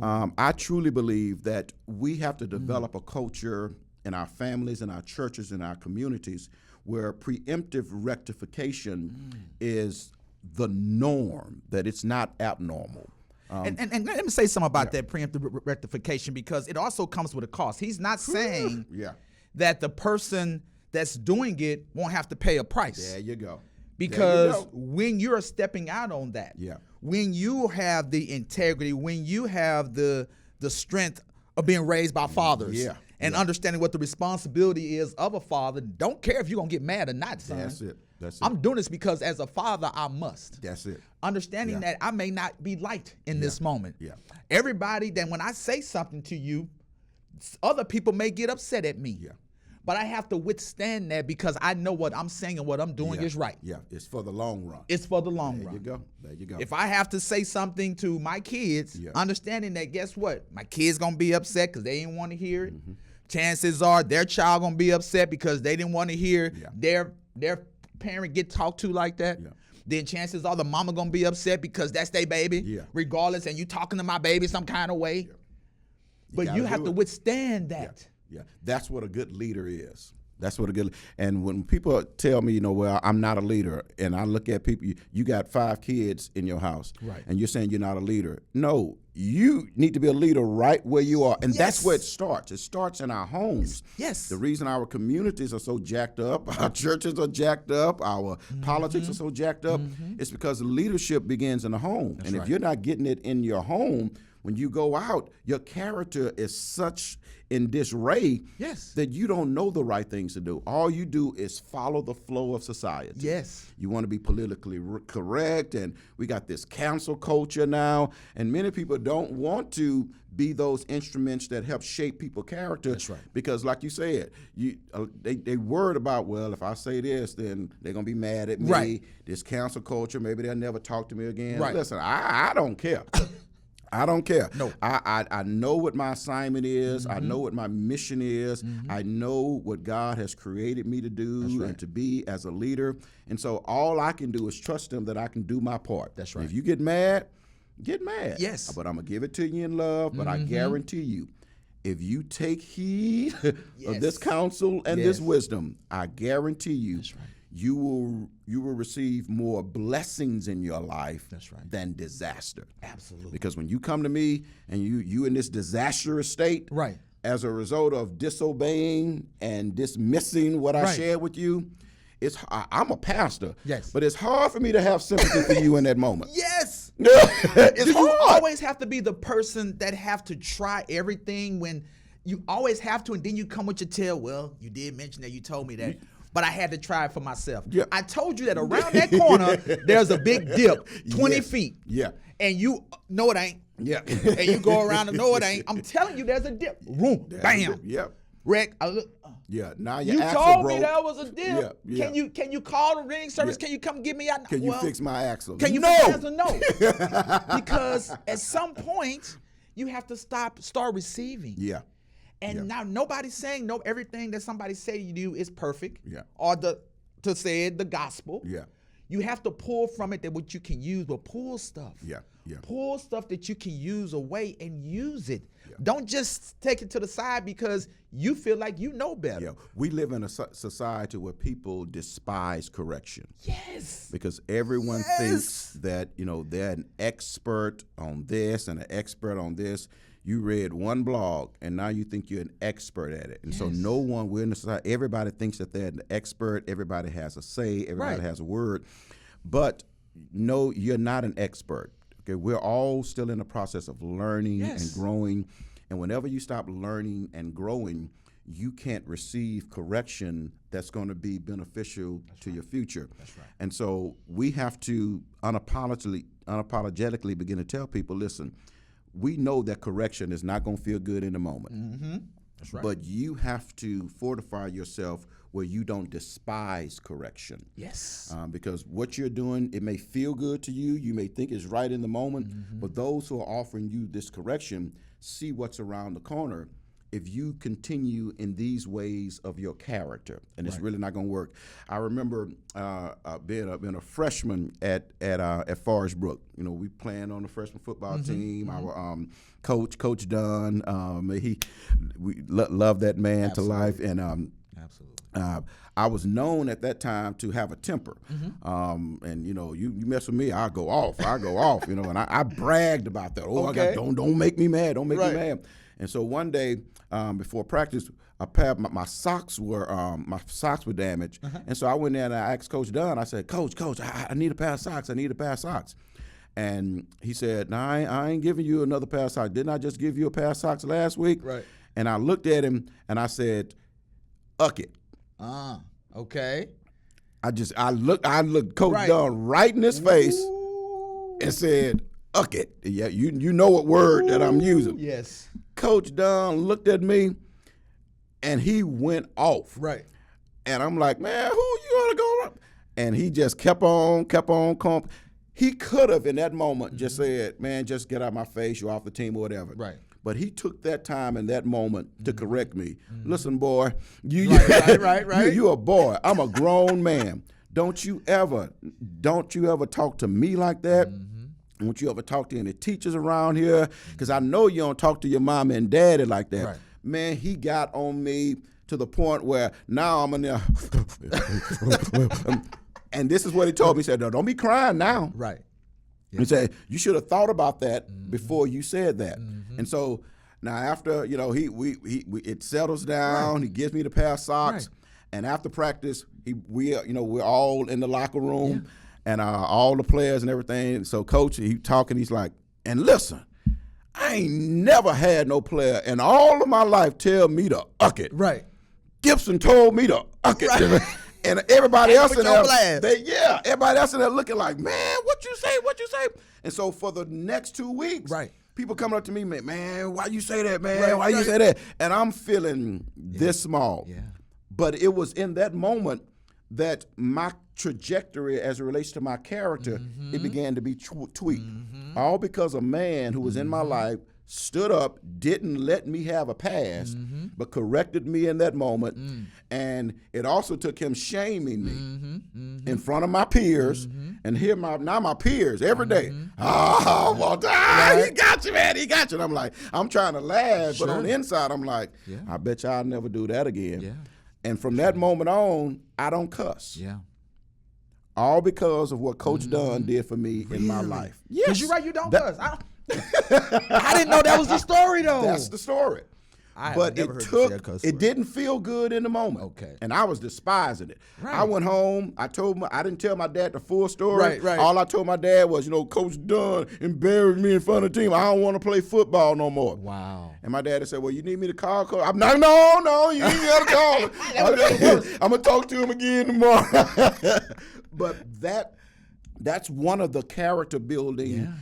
I truly believe that we have to develop a culture in our families, in our churches, in our communities, where preemptive rectification is the norm, that it's not abnormal. And let me say something about that preemptive rectification, because it also comes with a cost. He's not saying that the person that's doing it won't have to pay a price. There you go. Because when you're stepping out on that, when you have the integrity, when you have the strength of being raised by fathers and understanding what the responsibility is of a father, don't care if you're going to get mad or not, son. That's it. I'm doing this because as a father, I must. That's it. Understanding that I may not be liked in this moment. Everybody, that when I say something to you, other people may get upset at me. But I have to withstand that because I know what I'm saying and what I'm doing is right. It's for the long run. It's for the long run. There you go. If I have to say something to my kids, understanding that, guess what? My kid's going to be upset because they didn't want to hear it. Chances are their child going to be upset because they didn't want to hear their parent get talked to like that. Then chances are the mama going to be upset because that's their baby, regardless, and you talking to my baby some kind of way. But you have to withstand that. That's what a good leader is. And when people tell me, well, I'm not a leader, and I look at people, you got 5 kids in your house, and you're saying you're not a leader. No, you need to be a leader right where you are. And that's where it starts. It starts in our homes. The reason our communities are so jacked up, our churches are jacked up, our politics are so jacked up, it's because leadership begins in the home. And if you're not getting it in your home, when you go out, your character is such in disarray that you don't know the right things to do. All you do is follow the flow of society. You want to be politically correct, and we got this cancel culture now, and many people don't want to be those instruments that help shape people's character. Because like you said, they worried about, well, if I say this, then they're going to be mad at me. This cancel culture, maybe they'll never talk to me again. Listen, I don't care. I don't care. No. I know what my assignment is. I know what my mission is. I know what God has created me to do and to be as a leader. And so all I can do is trust Him that I can do my part. That's right. If you get mad, get mad. Yes. But I'm going to give it to you in love. But I guarantee you, if you take heed of this counsel and this wisdom, I guarantee you, you will receive more blessings in your life than disaster. Absolutely. Because when you come to me and you in this disastrous state, as a result of disobeying and dismissing what I shared with you, I'm a pastor. But it's hard for me to have sympathy for you in that moment. It's hard. You always have to be the person that have to try everything when you always have to, and then you come with your tail. Well, you did mention that, you told me that. But I had to try it for myself. I told you that around that corner, there's a big dip, 20 feet. And you know it ain't. And you go around and know it ain't. I'm telling you, there's a dip. Boom, bam. Wreck. I look. Now you told me there was a dip. Can you call the ring service? Can you come get me out? Can you fix my axle? Can you fix my axle? No. Because at some point, you have to start receiving. And now nobody's saying everything that somebody say to you is perfect. Or to say it, the gospel. You have to pull from it that what you can use, but pull stuff. Pull stuff that you can use away and use it. Don't just take it to the side because you feel like you know better. We live in a society where people despise correction. Because everyone thinks that, they're an expert on this and an expert on this. You read one blog, and now you think you're an expert at it. And so we're in the society, everybody thinks that they're an expert. Everybody has a say. Everybody has a word. But no, you're not an expert. Okay, we're all still in the process of learning and growing. And whenever you stop learning and growing, you can't receive correction that's going to be beneficial to your future. And so we have to unapologetically begin to tell people, listen, we know that correction is not going to feel good in the moment. But you have to fortify yourself where you don't despise correction. Because what you're doing, it may feel good to you. You may think it's right in the moment. But those who are offering you this correction see what's around the corner if you continue in these ways of your character, and it's really not going to work. I remember being a freshman at Forest Brook. You know, we playing on the freshman football team. Our Coach Dunn, we love that man to life, and absolutely. I was known at that time to have a temper, and you know, you mess with me, I go off, you know, and I bragged about that. Oh, okay. Don't make me mad, don't make me mad. And so one day before practice, my socks were damaged, and so I went in and I asked Coach Dunn. I said, Coach, I need a pair of socks. And he said, "No, I ain't giving you another pair of socks. Didn't I just give you a pair of socks last week?" Right. And I looked at him and I said, "Uck it." Okay. I looked Coach Dunn right in his face and said, "Uck it." Yeah, you know what word that I'm using. Yes. Coach Dunn looked at me and he went off. Right. And I'm like, "Man, who you gonna go up?" And he just kept on. He could have in that moment just said, "Man, just get out of my face, you're off the team," or whatever. Right. But he took that time in that moment to correct me. Listen, boy, you're a boy. I'm a grown man. Don't you ever talk to me like that. Don't you ever talk to any teachers around here? Because I know you don't talk to your mom and daddy like that. Right. Man, he got on me to the point where now I'm in there. And this is what he told me. He said, "No, don't be crying now." Right. Yeah. He said, "You should have thought about that before you said that." And so now after, you know, it settles down. Right. He gives me the pair of socks. Right. And after practice, we're all in the locker room and all the players and everything. So Coach, he talking, he's like, "And listen, I ain't never had no player in all of my life tell me to uck it." Right. Gibson told me to uck it. Right. And everybody else in there, everybody else in there looking like, "Man, what you say? And so for the next 2 weeks, people coming up to me, "Man, why you say that, man? Why you say that?" And I'm feeling this small. Yeah. But it was in that moment that my trajectory as it relates to my character, it began to be tweaked. All because a man who was in my life stood up, didn't let me have a pass, but corrected me in that moment. And it also took him shaming me in front of my peers. And here now my peers every day. "Oh, well, he got you, man. He got you." And I'm like, I'm trying to laugh, but on the inside, I'm like, I bet you I'll never do that again. Yeah. And from that moment on, I don't cuss. Yeah. All because of what Coach Dunn did for me in my life. Yes. Because you're right, you don't cuss. I didn't know that was the story, though. That's the story. But it didn't feel good in the moment. Okay. And I was despising it. Right. I went home, I didn't tell my dad the full story. Right. All I told my dad was, Coach Dunn embarrassed me in front of the team. I don't want to play football no more. Wow. And my dad said, "Well, you need me to call Coach?" I'm like, no, you ain't got to call him. I'm going to talk to him again tomorrow. But that's one of the character building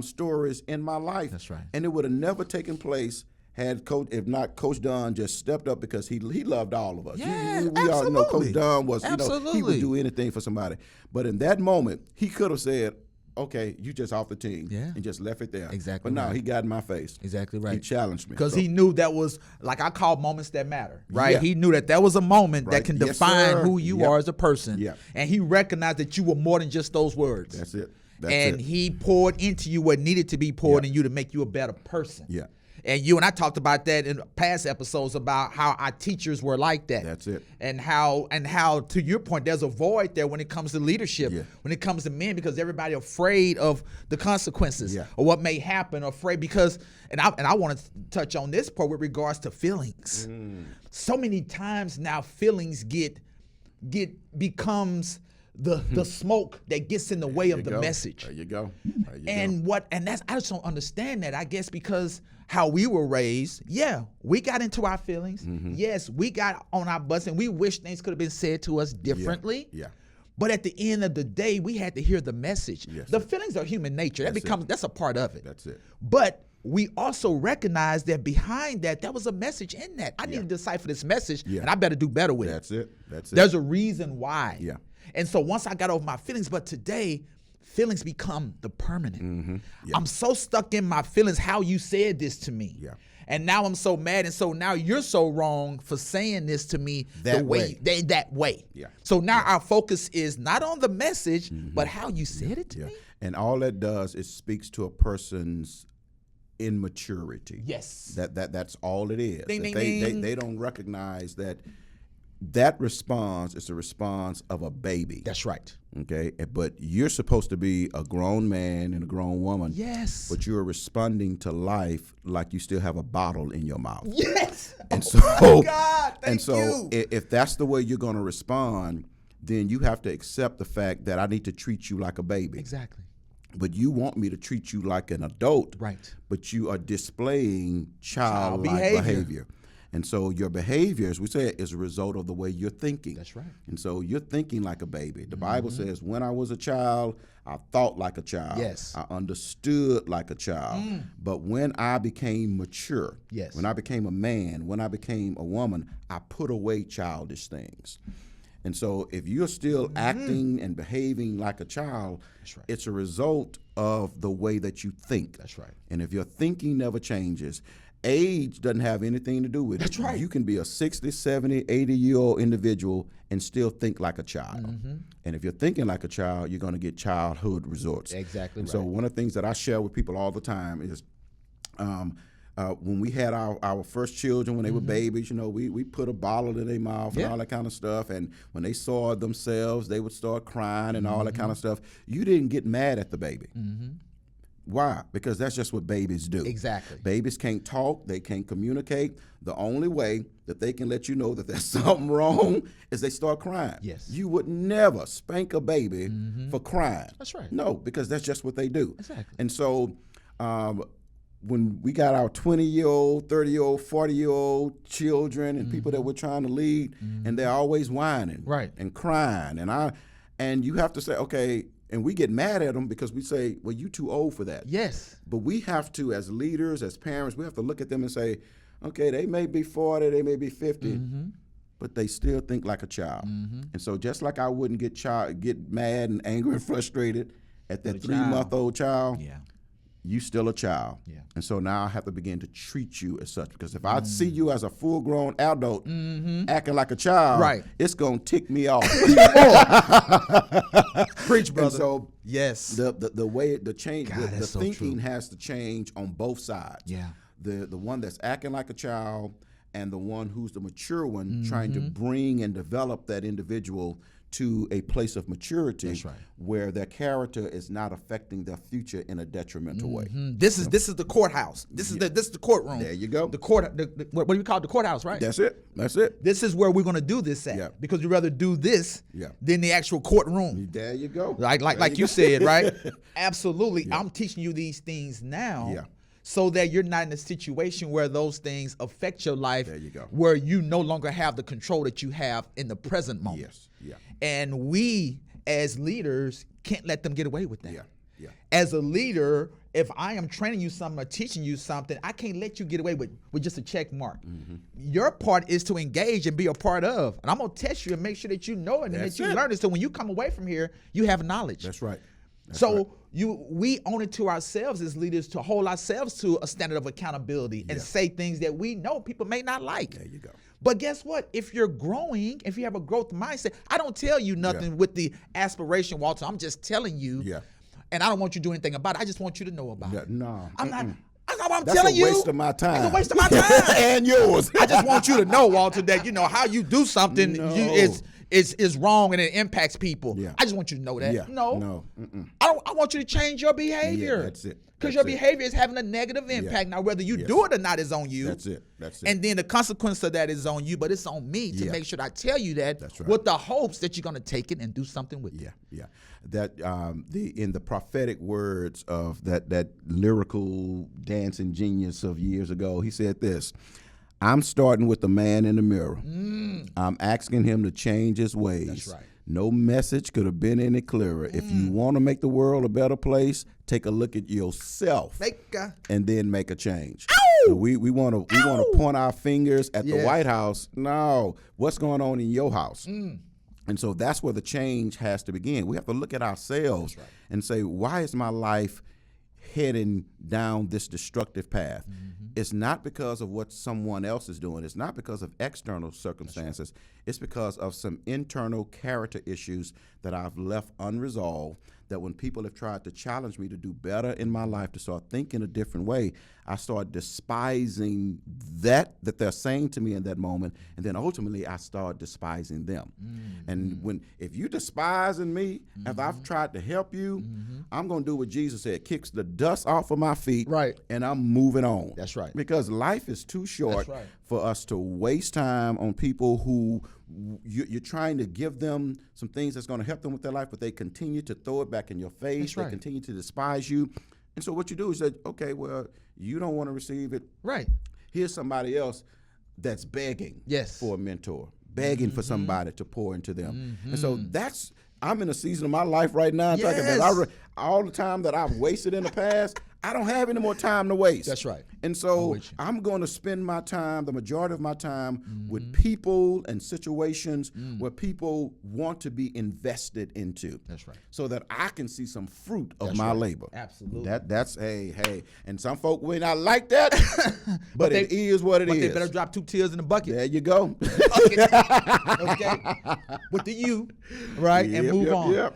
stories in my life. That's right. And it would have never taken place had if not Coach Dunn just stepped up, because he loved all of us. Yeah, we all know Coach Dunn was, he would do anything for somebody. But in that moment, he could have said, "Okay, you just off the team," and just left it there. Exactly. But no, he got in my face. Exactly right. He challenged me. Because he knew that was, like I call moments that matter, right? Yeah. He knew that was a moment that can define who you are as a person. Yeah. And he recognized that you were more than just those words. That's it. He poured into you what needed to be poured in you to make you a better person. Yeah. And you and I talked about that in past episodes about how our teachers were like that. That's it. And how to your point, there's a void there when it comes to leadership, when it comes to men, because everybody afraid of the consequences or what may happen, afraid because, and I want to touch on this part with regards to feelings. So many times now feelings becomes the smoke that gets in the way of the message. There you go. And that's, I just don't understand that, I guess, because how we were raised, we got into our feelings. Yes, we got on our butts and we wish things could have been said to us differently. Yeah. But at the end of the day, we had to hear the message. Yes, the feelings are human nature. That's a part of it. That's it. But we also recognize that behind that, there was a message in that. I need to decipher this message, and I better do better with it. That's it. There's a reason why. Yeah. And so once I got over my feelings, but today, feelings become the permanent. Mm-hmm. Yeah. I'm so stuck in my feelings, how you said this to me. Yeah. And now I'm so mad, and so now you're so wrong for saying this to me that way. Yeah. So now our focus is not on the message, but how you said it to me. And all that does is speaks to a person's immaturity. Yes. That's all it is. Ding, ding, they don't recognize that response is a response of a baby. That's right. Okay, but you're supposed to be a grown man and a grown woman. Yes. But you're responding to life like you still have a bottle in your mouth. Yes. And so, my God, thank you. If that's the way you're going to respond, then you have to accept the fact that I need to treat you like a baby. Exactly. But you want me to treat you like an adult. Right. But you are displaying childlike behavior. And so your behavior, as we said, is a result of the way you're thinking. That's right. And so you're thinking like a baby. The Bible says, when I was a child, I thought like a child. Yes. I understood like a child. But when I became mature, yes, when I became a man, when I became a woman, I put away childish things. And so if you're still acting and behaving like a child, that's right, it's a result of the way that you think. That's right. And if your thinking never changes, age doesn't have anything to do with it. That's right. You can be a 60, 70, 80-year-old individual and still think like a child. And if you're thinking like a child, you're going to get childhood results. Exactly. And so one of the things that I share with people all the time is when we had our first children, when they were babies, we put a bottle in their mouth and all that kind of stuff. And when they saw themselves, they would start crying and all that kind of stuff. You didn't get mad at the baby. Why? Because that's just what babies do. Exactly. Babies can't talk. They can't communicate. The only way that they can let you know that there's something wrong is they start crying. Yes. You would never spank a baby for crying. That's right. No, because that's just what they do. Exactly. And so when we got our 20-year-old, 30-year-old, 40-year-old children and people that we're trying to lead, and they're always whining and crying. And you have to say, okay, and we get mad at them because we say, well, you too old for that. Yes. But we have to, as leaders, as parents, we have to look at them and say, okay, they may be 40, they may be 50, but they still think like a child. And so just like I wouldn't get mad and angry and frustrated at that 3-month-old child, you still a child. Yeah. And so now I have to begin to treat you as such. Because if I see you as a full-grown adult acting like a child, it's going to tick me off. Preach, brother. And so yes, the way the change, God, the so thinking true. has to change on both sides. Yeah. The one that's acting like a child and the one who's the mature one, trying to bring and develop that individual to a place of maturity where their character is not affecting their future in a detrimental way. This is the courthouse. This is the courtroom. There you go. The court. What do you call it? The courthouse, right? That's it. That's it. This is where we're going to do this at because we'd rather do this than the actual courtroom. There you go. Like you said, right? Absolutely. I'm teaching you these things now. So that you're not in a situation where those things affect your life. There you go. Where you no longer have the control that you have in the present moment. Yes. Yeah. And we, as leaders, can't let them get away with that. Yeah. Yeah. As a leader, if I am training you something or teaching you something, I can't let you get away with just a check mark. Your part is to engage and be a part of. And I'm going to test you and make sure that you know it and that you learn it. So when you come away from here, you have knowledge. That's right. We own it to ourselves as leaders to hold ourselves to a standard of accountability and say things that we know people may not like. There you go. But guess what? If you're growing, if you have a growth mindset, I don't tell you nothing with the aspiration, Walter. I'm just telling you. Yeah. And I don't want you to do anything about it. I just want you to know about it. No. I'm not. I'm That's telling you. That's a waste of my time. It's a waste of my time. And yours. I just want you to know, Walter, that how you do something is wrong and it impacts people. Yeah. I just want you to know that. Yeah. No. I want you to change your behavior. Yeah, that's it. Because your behavior is having a negative impact. Now, whether you do it or not is on you. That's it. And then the consequence of that is on you, but it's on me to make sure that I tell you that with the hopes that you're going to take it and do something with it. Yeah. That in the prophetic words of that lyrical dancing genius of years ago, he said this: I'm starting with the man in the mirror. I'm asking him to change his ways. That's right. No message could have been any clearer. If you want to make the world a better place, take a look at yourself and then make a change. So we want to point our fingers at the White House. No, what's going on in your house? And so that's where the change has to begin. We have to look at ourselves and say, why is my life heading down this destructive path? It's not because of what someone else is doing. It's not because of external circumstances. It's because of some internal character issues that I've left unresolved, that when people have tried to challenge me to do better in my life, to start thinking a different way, I start despising that they're saying to me in that moment, and then ultimately I start despising them. And if you despising me, if I've tried to help you, I'm going to do what Jesus said, kicks the dust off of my feet, and I'm moving on. That's right. Because life is too short for us to waste time on people who you're trying to give them some things that's going to help them with their life, but they continue to throw it back in your face. They continue to despise you. And so what you do is say, okay, well, you don't want to receive it. Right. Here's somebody else that's begging for a mentor, begging for somebody to pour into them. And so I'm in a season of my life right now. All the time that I've wasted in the past, I don't have any more time to waste. That's right. And so I'm going to spend my time, the majority of my time, with people and situations where people want to be invested into. That's right. So that I can see some fruit of my labor. Absolutely. That's hey. And some folk may not like that, but it is what it is. But they better drop 2 tears in the bucket. There you go. Okay. With the U, right? And move on.